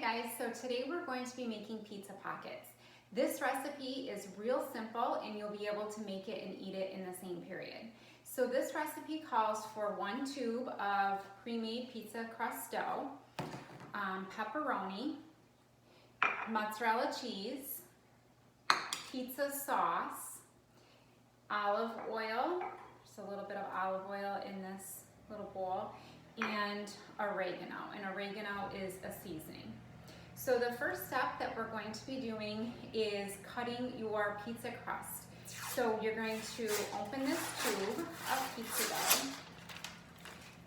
Hi guys, so today we're going to be making pizza pockets. This recipe is real simple and you'll be able to make it and eat it in the same period. So this recipe calls for 1 tube of pre-made pizza crust dough, pepperoni, mozzarella cheese, pizza sauce, olive oil, just a little bit of olive oil in this little bowl, and oregano, and oregano is a seasoning. So the first step that we're going to be doing is cutting your pizza crust. So you're going to open this tube of pizza dough,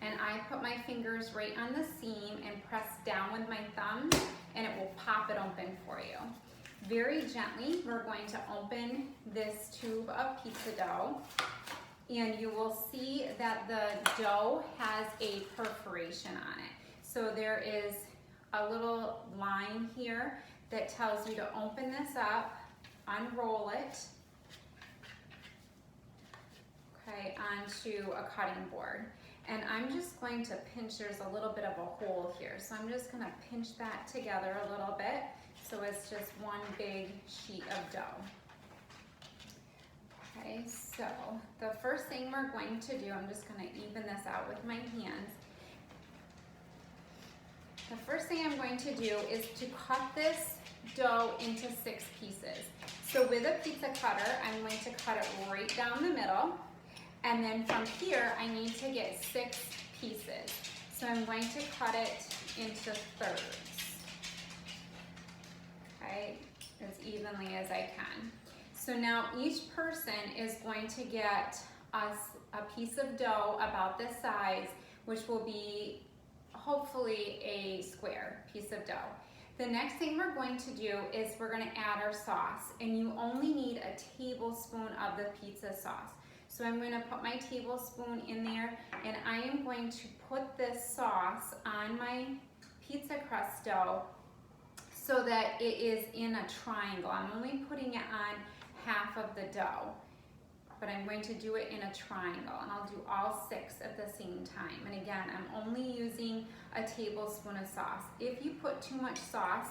and I put my fingers right on the seam and press down with my thumb, and it will pop it open for you. Very gently, we're going to open this tube of pizza dough, and you will see that the dough has a perforation on it. So there is a little line here that tells you to open this up, unroll it, okay, onto a cutting board. And I'm just going to pinch, there's a little bit of a hole here, so I'm just gonna pinch that together a little bit so it's just one big sheet of dough. Okay, so the first thing we're going to do, I'm just going to even this out with my hands. The first thing I'm going to do is to cut this dough into 6 pieces. So with a pizza cutter, I'm going to cut it right down the middle. And then from here, I need to get 6 pieces. So I'm going to cut it into thirds. Okay, as evenly as I can. So now each person is going to get a piece of dough about this size, which will be hopefully a square piece of dough. The next thing we're going to do is we're going to add our sauce, and you only need a tablespoon of the pizza sauce. So I'm going to put my tablespoon in there, and I am going to put this sauce on my pizza crust dough so that it is in a triangle. I'm only putting it on half of the dough, but I'm going to do it in a triangle, and I'll do all 6 at the same time. And again, I'm only using a tablespoon of sauce. If you put too much sauce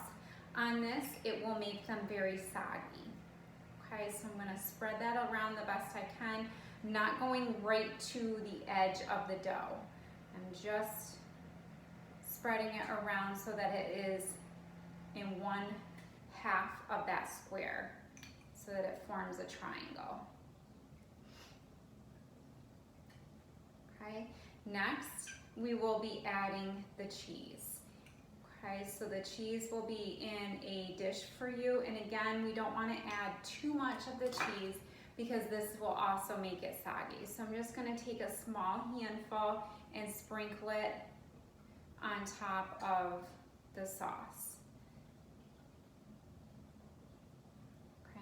on this, it will make them very soggy. Okay, so I'm going to spread that around the best I can. I'm not going right to the edge of the dough. I'm just spreading it around so that it is in 1/2 of that square, so that it forms a triangle. Okay, next we will be adding the cheese. Okay, so the cheese will be in a dish for you, and again, we don't want to add too much of the cheese because this will also make it soggy. So I'm just going to take a small handful and sprinkle it on top of the sauce.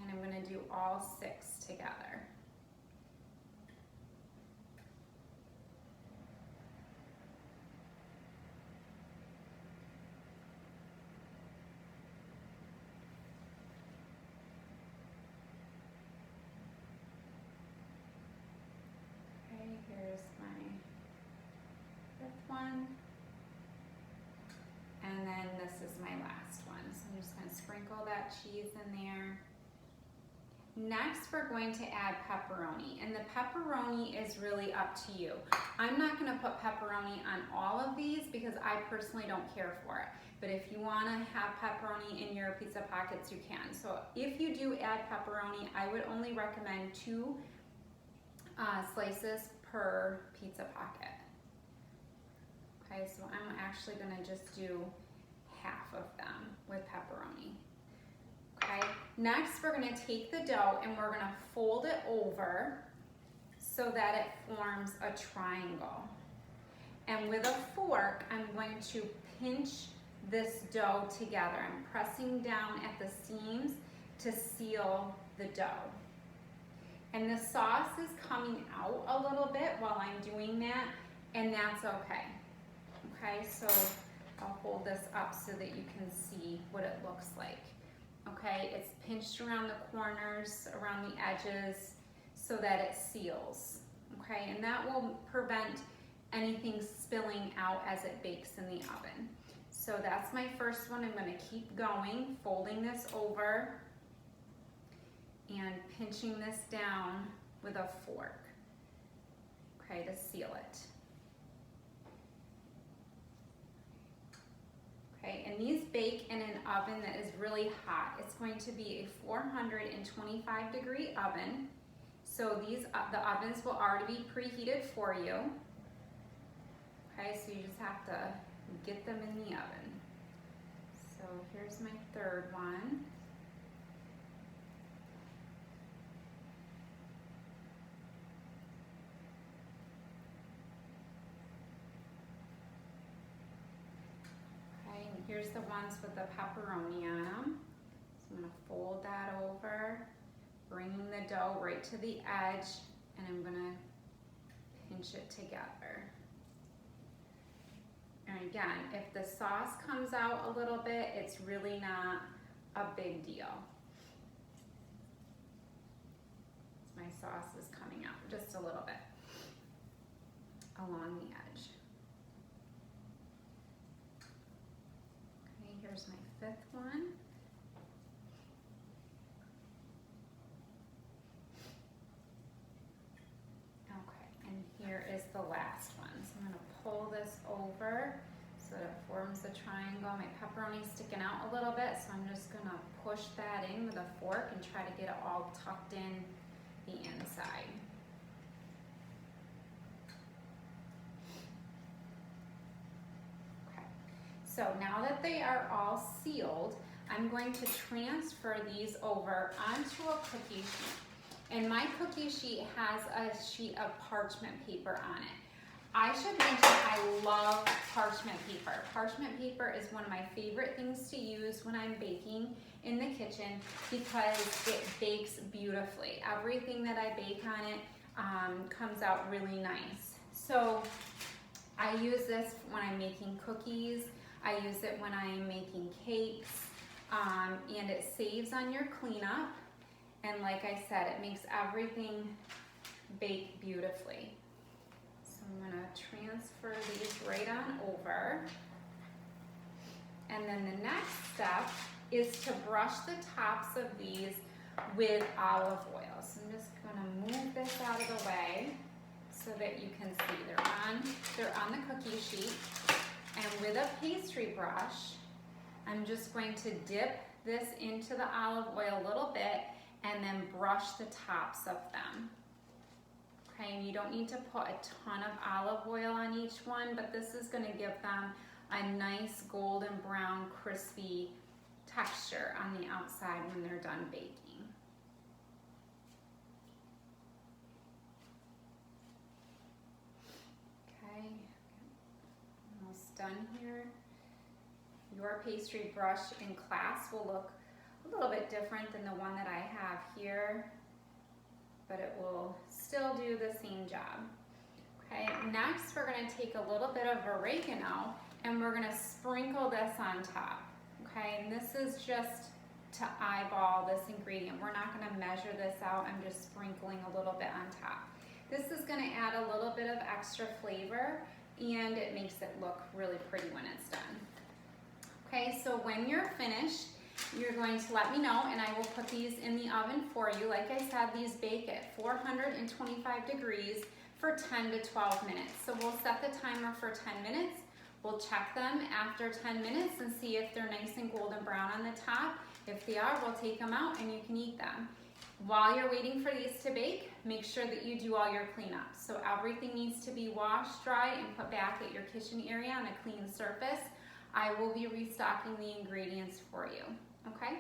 And I'm going to do all 6 together. Okay, here's my 5th one. And then this is my last one. So I'm just going to sprinkle that cheese in there. Next, we're going to add pepperoni, and the pepperoni is really up to you. I'm not going to put pepperoni on all of these because I personally don't care for it. But if you want to have pepperoni in your pizza pockets, you can. So if you do add pepperoni, I would only recommend 2 slices per pizza pocket. Okay, so I'm actually going to just do half of them with pepperoni. Okay, next we're going to take the dough and we're going to fold it over so that it forms a triangle. And with a fork, I'm going to pinch this dough together. I'm pressing down at the seams to seal the dough. And the sauce is coming out a little bit while I'm doing that, and that's okay. Okay, so I'll hold this up so that you can see what it looks like. Okay, it's pinched around the corners, around the edges, so that it seals. Okay, and that will prevent anything spilling out as it bakes in the oven. So that's my first one. I'm gonna keep going, folding this over and pinching this down with a fork, okay, to seal it. Okay, and these bake in an oven that is really hot. It's going to be a 425-degree oven. So the ovens will already be preheated for you. Okay, so you just have to get them in the oven. So here's my third one. Okay, and here's the ones with the pepperoni on them. So I'm gonna fold that over, bringing the dough right to the edge, and I'm gonna pinch it together. And again, if the sauce comes out a little bit, it's really not a big deal. My sauce is coming out just a little bit along the edge. Okay, here's my fifth one. Okay, and here is the last one. So I'm gonna pull this over so that it forms a triangle. My pepperoni's sticking out a little bit, so I'm just gonna push that in with a fork and try to get it all tucked in the inside. Okay, so now that they are all sealed, I'm going to transfer these over onto a cookie sheet. And my cookie sheet has a sheet of parchment paper on it. I should mention I love parchment paper. Parchment paper is one of my favorite things to use when I'm baking in the kitchen because it bakes beautifully. Everything that I bake on it comes out really nice. So I use this when I'm making cookies. I use it when I'm making cakes, and it saves on your cleanup. And like I said, it makes everything bake beautifully. So I'm gonna transfer these right on over. And then the next step is to brush the tops of these with olive oil. So I'm just gonna move this out of the way so that you can see they're on the cookie sheet. And with a pastry brush, I'm just going to dip this into the olive oil a little bit and then brush the tops of them. Okay, and you don't need to put a ton of olive oil on each one, but this is gonna give them a nice golden brown, crispy texture on the outside when they're done baking. Okay, almost done here. Your pastry brush in class will look a little bit different than the one that I have here, but it will still do the same job. Okay, next we're gonna take a little bit of oregano and we're gonna sprinkle this on top. Okay, and this is just to eyeball this ingredient. We're not gonna measure this out. I'm just sprinkling a little bit on top. This is gonna add a little bit of extra flavor and it makes it look really pretty when it's done. Okay, so when you're finished, you're going to let me know and I will put these in the oven for you. Like I said, these bake at 425 degrees for 10 to 12 minutes. So we'll set the timer for 10 minutes. We'll check them after 10 minutes and see if they're nice and golden brown on the top. If they are, we'll take them out and you can eat them. While you're waiting for these to bake, make sure that you do all your cleanup. So everything needs to be washed, dried, and put back at your kitchen area on a clean surface. I will be restocking the ingredients for you, okay?